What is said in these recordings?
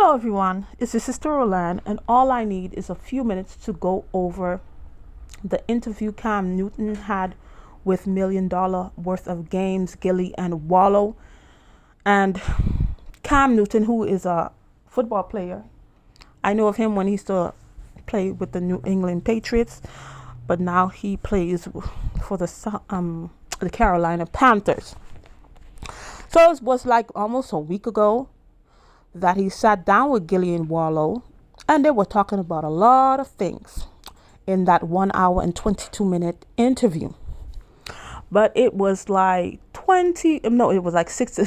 Hello everyone, it's your sister Roland, and all I need is a few minutes to go over the interview Cam Newton had with $1 million worth of games, Gilly and Wallo. And Cam Newton, who is a football player, I know of him when he used to play with the New England Patriots, but now he plays for the Carolina Panthers. So it was like almost a week ago that he sat down with Gilly and Wallo, and they were talking about a lot of things in that 1 hour and 22-minute interview. But it was like 6 to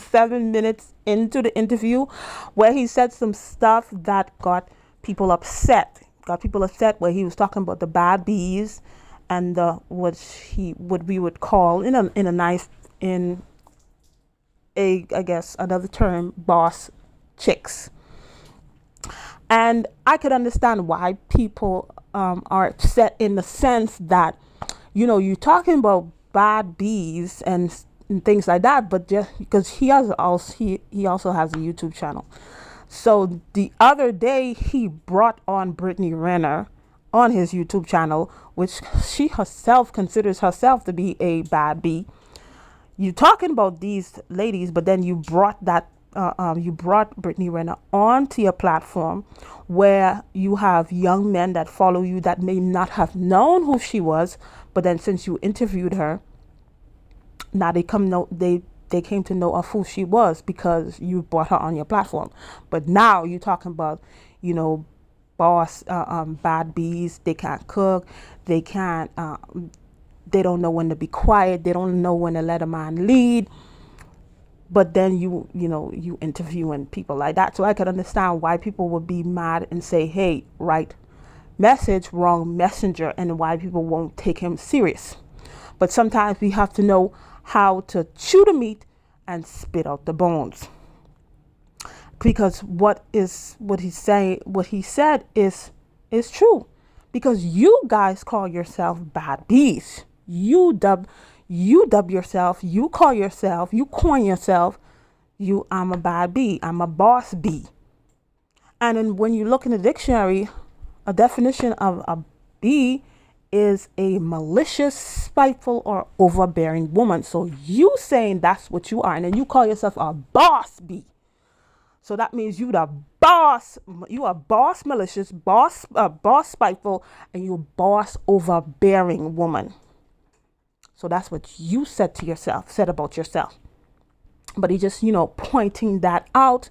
7 minutes into the interview where he said some stuff that got people upset. Where he was talking about the bad bees and what we would call I guess another term, boss chicks. And I could understand why people are upset, in the sense that, you're talking about bad bees and things like that, but just because he also has a YouTube channel. So the other day he brought on Brittany Renner on his YouTube channel, which she herself considers herself to be a bad bee. You're talking about these ladies, but then you brought Brittany Renner onto your platform, where you have young men that follow you that may not have known who she was, but then since you interviewed her, now they came to know of who she was because you brought her on your platform. But now you're talking about, boss bad bees. They can't cook. They can't. They don't know when to be quiet. They don't know when to let a man lead. But then you interviewing people like that. So I could understand why people would be mad and say, hey, right message, wrong messenger, and why people won't take him serious. But sometimes we have to know how to chew the meat and spit out the bones. Because what he said is true. Because you guys call yourself bad bees. You dub yourself, you call yourself, you coin yourself, I'm a bad bee, I'm a boss bee. And then when you look in the dictionary, a definition of a bee is a malicious, spiteful, or overbearing woman. So you saying that's what you are, and then you call yourself a boss bee. So that means you are boss malicious, boss spiteful, and you boss overbearing woman. So that's what you said about yourself. But he just, pointing that out.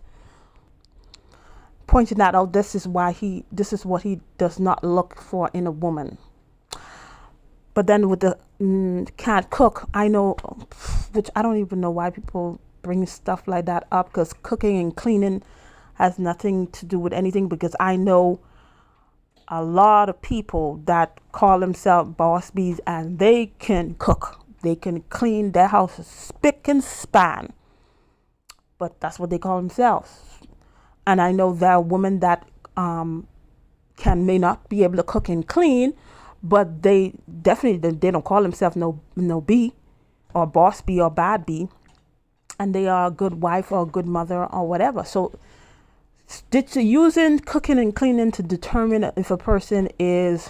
This is what he does not look for in a woman. But then with the can't cook, I know, which I don't even know why people bring stuff like that up, because cooking and cleaning has nothing to do with anything, because I know a lot of people that call themselves boss bees, and they can cook. They can clean their house spick and span. But that's what they call themselves. And I know there are women that may not be able to cook and clean, but they don't call themselves no bee, or boss bee, or bad bee, and they are a good wife or a good mother or whatever. So using cooking and cleaning to determine if a person is,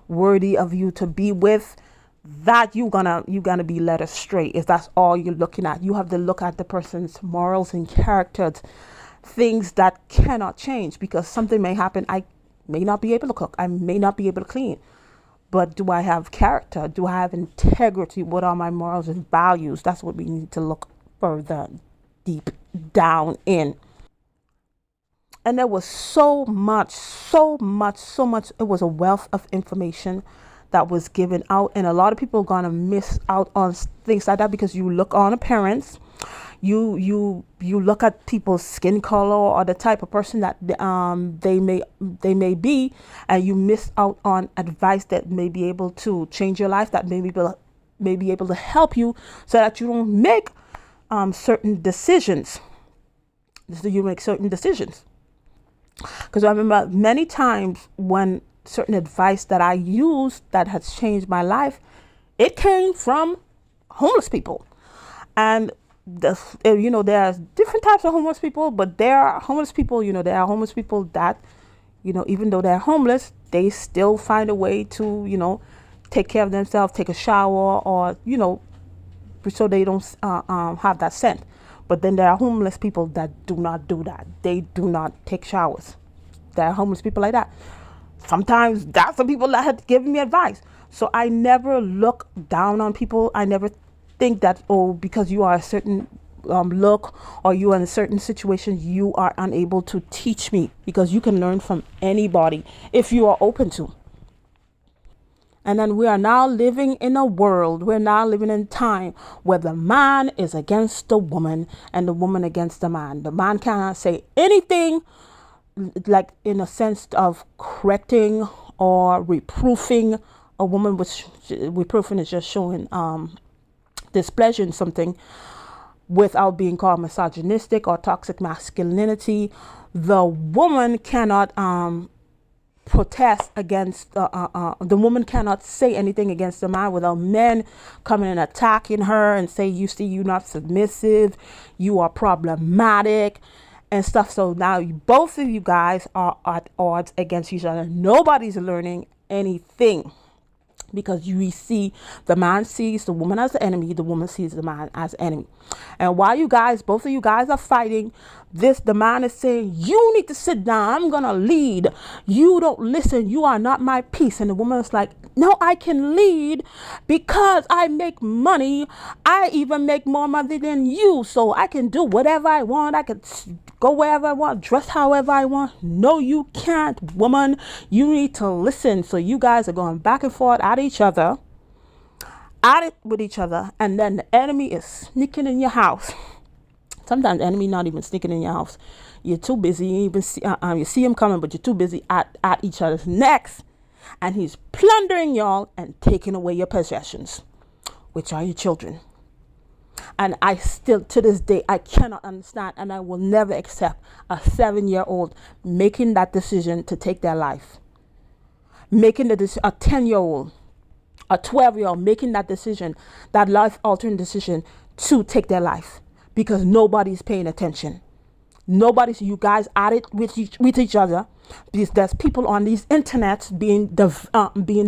worthy of you to be with, that you're gonna be led astray if that's all you're looking at. You have to look at the person's morals and characters, things that cannot change, because something may happen. I may not be able to cook. I may not be able to clean. But do I have character? Do I have integrity? What are my morals and values? That's what we need to look further deep down in. And there was so much. It was a wealth of information that was given out. And a lot of people are going to miss out on things like that, because you look on appearance. You look at people's skin color or the type of person that they may be, and you miss out on advice that may be able to change your life, that may be able to help you, so that you don't make certain decisions. So you make certain decisions. Because I remember many times when certain advice that I used that has changed my life, it came from homeless people. And there's different types of homeless people, but there are homeless people, there are homeless people that, even though they're homeless, they still find a way to, take care of themselves, take a shower, or, so they don't have that scent. But then there are homeless people that do not do that. They do not take showers. There are homeless people like that. Sometimes that's the people that had given me advice. So I never look down on people. I never think that, because you are a certain look, or you are in a certain situation, you are unable to teach me, because you can learn from anybody if you are open to. And then we're now living in time where the man is against the woman and the woman against the man. The man cannot say anything like in a sense of correcting or reproofing a woman, which reproofing is just showing displeasure in something, without being called misogynistic or toxic masculinity. The woman cannot protest against the woman cannot say anything against the man without men coming and attacking her and say, you're not submissive, you are problematic and stuff. So now both of you guys are at odds against each other. Nobody's learning anything, because you see, the man sees the woman as the enemy, the woman sees the man as the enemy. And while both of you guys are fighting this, the man is saying, you need to sit down, I'm gonna lead, you don't listen, you are not my peace. And the woman is like, no, I can lead because I make money, I even make more money than you, so I can do whatever I want, I can go wherever I want, dress however I want. No, you can't, woman, you need to listen. So you guys are going back and forth at it with each other, and then the enemy is sneaking in your house. Sometimes the enemy not even sneaking in your house. You're too busy. You see him coming, but you're too busy at each other's necks, and he's plundering y'all and taking away your possessions, which are your children. And I still, to this day, I cannot understand, and I will never accept a 7-year-old making that decision to take their life. Making a 10-year-old, a 12-year-old making that decision, that life-altering decision to take their life, because nobody's paying attention. You guys at it with each other, because there's people on these internets being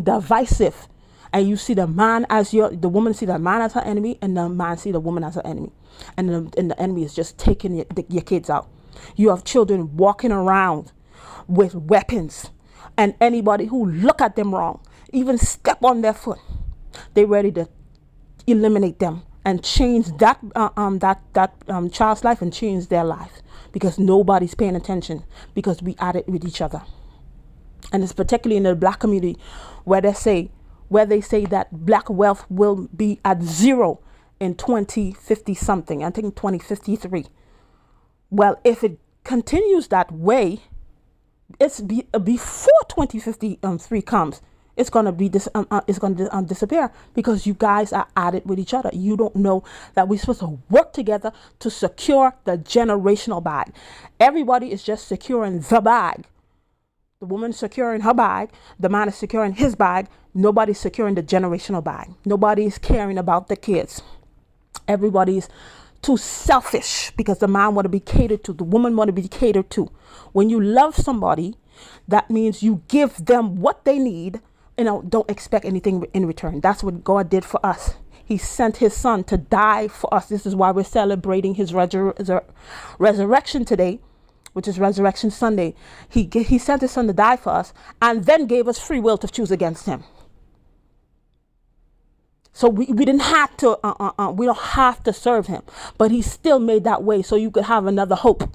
divisive, and you see the woman see the man as her enemy, and the man see the woman as her enemy, and the enemy is just taking your kids out. You have children walking around with weapons, and anybody who look at them wrong, even step on their foot, they ready to eliminate them and change that child's life and change their life, because nobody's paying attention, because we at it with each other. And it's particularly in the black community where they say that black wealth will be at zero in 2050 something. I think 2053. Well, if it continues that way, it's before 2053 comes. It's gonna disappear, because you guys are at it with each other. You don't know that we're supposed to work together to secure the generational bag. Everybody is just securing the bag. The woman's securing her bag. The man is securing his bag. Nobody's securing the generational bag. Nobody's caring about the kids. Everybody's too selfish, because the man want to be catered to. The woman want to be catered to. When you love somebody, that means you give them what they need. Don't expect anything in return. That's what God did for us. He sent his son to die for us. This is why we're celebrating his resurrection today, which is Resurrection Sunday. He sent his son to die for us, and then gave us free will to choose against him. So we didn't have to, we don't have to serve him, but he still made that way so you could have another hope.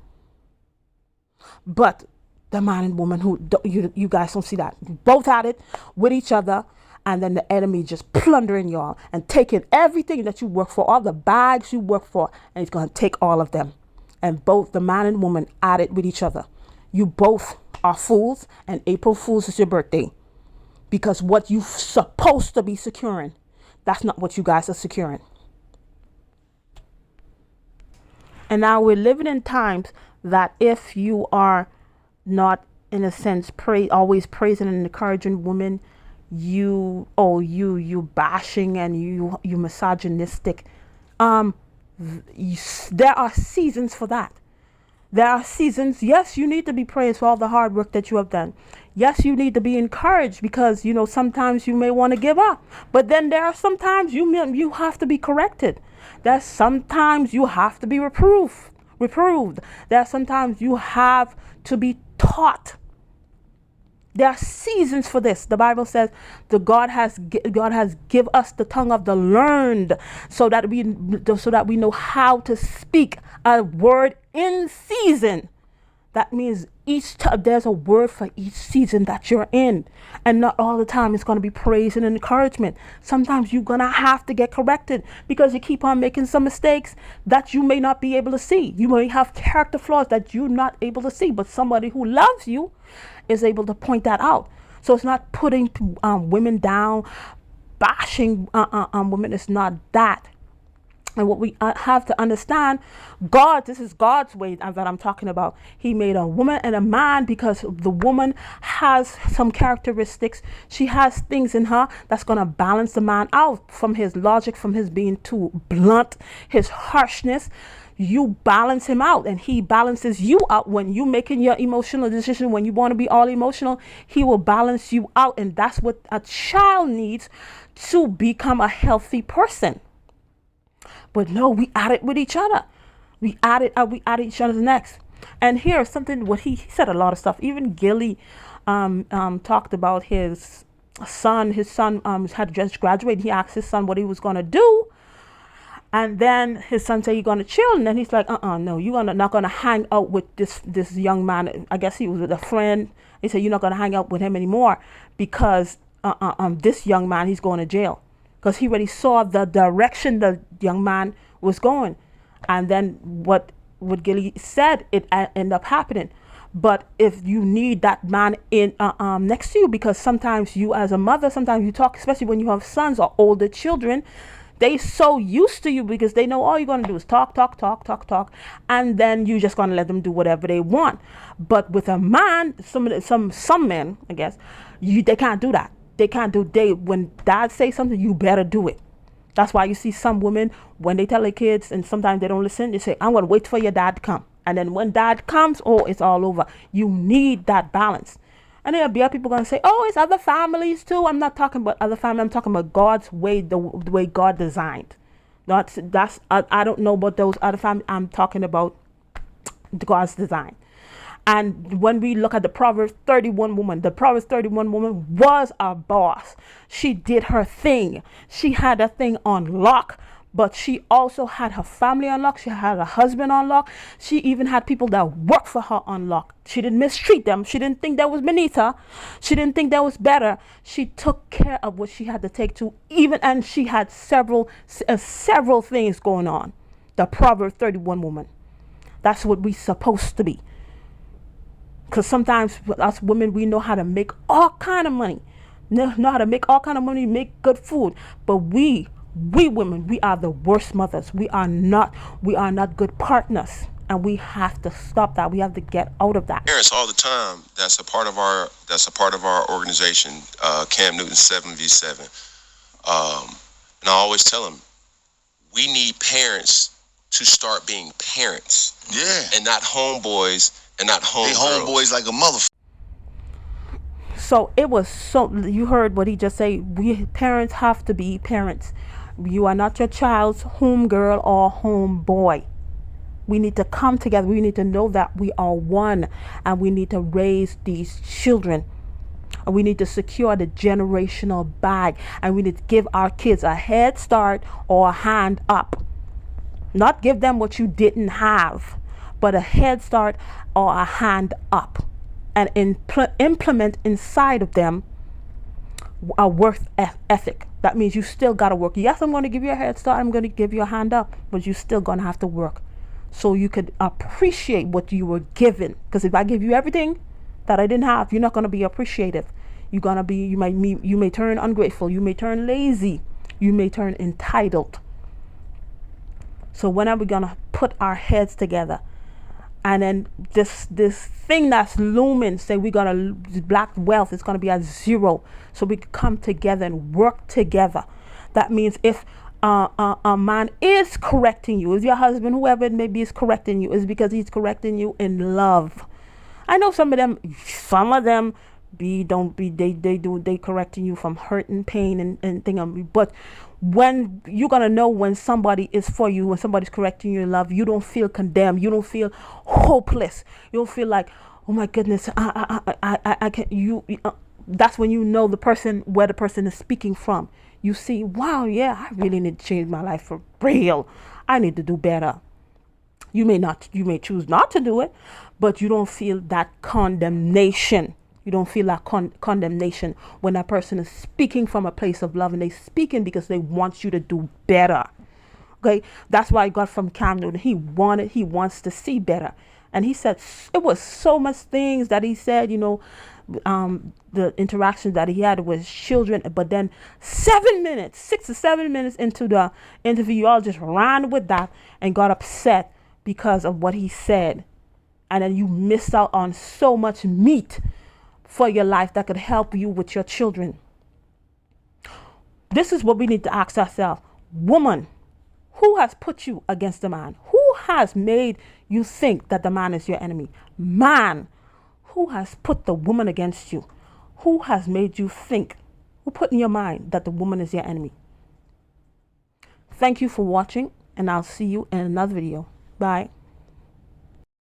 But the man and woman you guys don't see that. Both at it with each other, and then the enemy just plundering y'all and taking everything that you work for, all the bags you work for, and he's going to take all of them. And both the man and woman at it with each other. You both are fools, and April Fool's is your birthday, because what you're supposed to be securing, that's not what you guys are securing. And now we're living in times that if you are not, in a sense, always praising and encouraging women, you bashing and you misogynistic, There are seasons for that. There are seasons. Yes, you need to be praised for all the hard work that you have done. Yes, you need to be encouraged because, sometimes you may want to give up. But then there are sometimes you have to be corrected. There's sometimes you have to be reproved. There are sometimes you have to be taught. There are seasons for this. The Bible says God has give us the tongue of the learned so that we know how to speak a word in season. That means there's a word for each season that you're in. And not all the time it's going to be praise and encouragement. Sometimes you're going to have to get corrected because you keep on making some mistakes that you may not be able to see. You may have character flaws that you're not able to see, but somebody who loves you is able to point that out. So it's not putting women down, bashing women. It's not that. And what we have to understand, this is God's way that I'm talking about. He made a woman and a man because the woman has some characteristics. She has things in her that's going to balance the man out from his logic, from his being too blunt, his harshness. You balance him out and he balances you out. When you making your emotional decision, when you want to be all emotional, he will balance you out. And that's what a child needs to become a healthy person. But no, we at it with each other. We at each other's necks. And here's something, what he said a lot of stuff. Even Gilly talked about his son. His son had just graduated. He asked his son what he was going to do. And then his son said, "You're going to chill." And then he's like, no, you're not going to hang out with this young man. I guess he was with a friend. He said, "You're not going to hang out with him anymore because this young man, he's going to jail." Because he already saw the direction the young man was going. And then what Gilly said, it ended up happening. But if you need that man in next to you, because sometimes you as a mother, sometimes you talk, especially when you have sons or older children, they so used to you because they know all you're going to do is talk. And then you're just going to let them do whatever they want. But with a man, some men, I guess, they can't do that. When dad says something, you better do it. That's why you see some women, when they tell their kids and sometimes they don't listen, they say, "I'm going to wait for your dad to come." And then when dad comes, it's all over. You need that balance. And there'll be other people going to say, "Oh, it's other families too." I'm not talking about other families. I'm talking about God's way, the way God designed. I don't know about those other families. I'm talking about God's design. And when we look at the Proverbs 31 woman, was a boss. She did her thing. She had a thing on lock, but she also had her family on lock. She had her husband on lock. She even had people that worked for her on lock. She didn't mistreat them. She didn't think that was beneath her. She didn't think that was better. She took care of what she had to take to and she had several things going on. The Proverbs 31 woman. That's what we're supposed to be. Because sometimes us women, we know how to make all kind of money. Know how to make all kind of money, make good food. But we women, we are the worst mothers. We are not good partners. And we have to stop that. We have to get out of that. Parents all the time, that's a part of our organization, Cam Newton 7v7. And I always tell them, we need parents to start being parents. Yeah. And not homeboys. And not homeboys like a motherfucker. So you heard what he just said. We parents have to be parents. You are not your child's homegirl or homeboy. We need to come together. We need to know that we are one, and we need to raise these children. And we need to secure the generational bag, and we need to give our kids a head start or a hand up. Not give them what you didn't have, but a head start or a hand up, and implement inside of them a work ethic. That means you still got to work. Yes, I'm going to give you a head start. I'm going to give you a hand up, but you're still going to have to work so you could appreciate what you were given. Because if I give you everything that I didn't have, you're not going to be appreciative. You may turn ungrateful. You may turn lazy. You may turn entitled. So when are we going to put our heads together? And then this thing that's looming, say black wealth is going to be at zero. So we come together and work together. That means if a man is correcting you, if your husband, whoever it may be, is correcting you, is because he's correcting you in love. I know some of them they correcting you from hurt and pain and thing. But when you're gonna know when somebody is for you, when somebody's correcting you in love, you don't feel condemned, you don't feel hopeless, you don't feel like, oh my goodness, I can't. That's when you know where the person is speaking from. You see, wow, yeah, I really need to change my life for real. I need to do better. You may choose not to do it, but you don't feel that condemnation. You don't feel that condemnation when that person is speaking from a place of love, and they're speaking because they want you to do better. Okay, that's why God from Cam Newton, he wants to see better. And he said, it was so much things that he said, the interactions that he had with children. But then 6 to 7 minutes into the interview, you all just ran with that and got upset because of what he said. And then you missed out on so much meat for your life that could help you with your children. This is what we need to ask ourselves. Woman, who has put you against the man? Who has made you think that the man is your enemy? Man, who has put the woman against you? Who has made you think, who put in your mind that the woman is your enemy? Thank you for watching, and I'll see you in another video. Bye.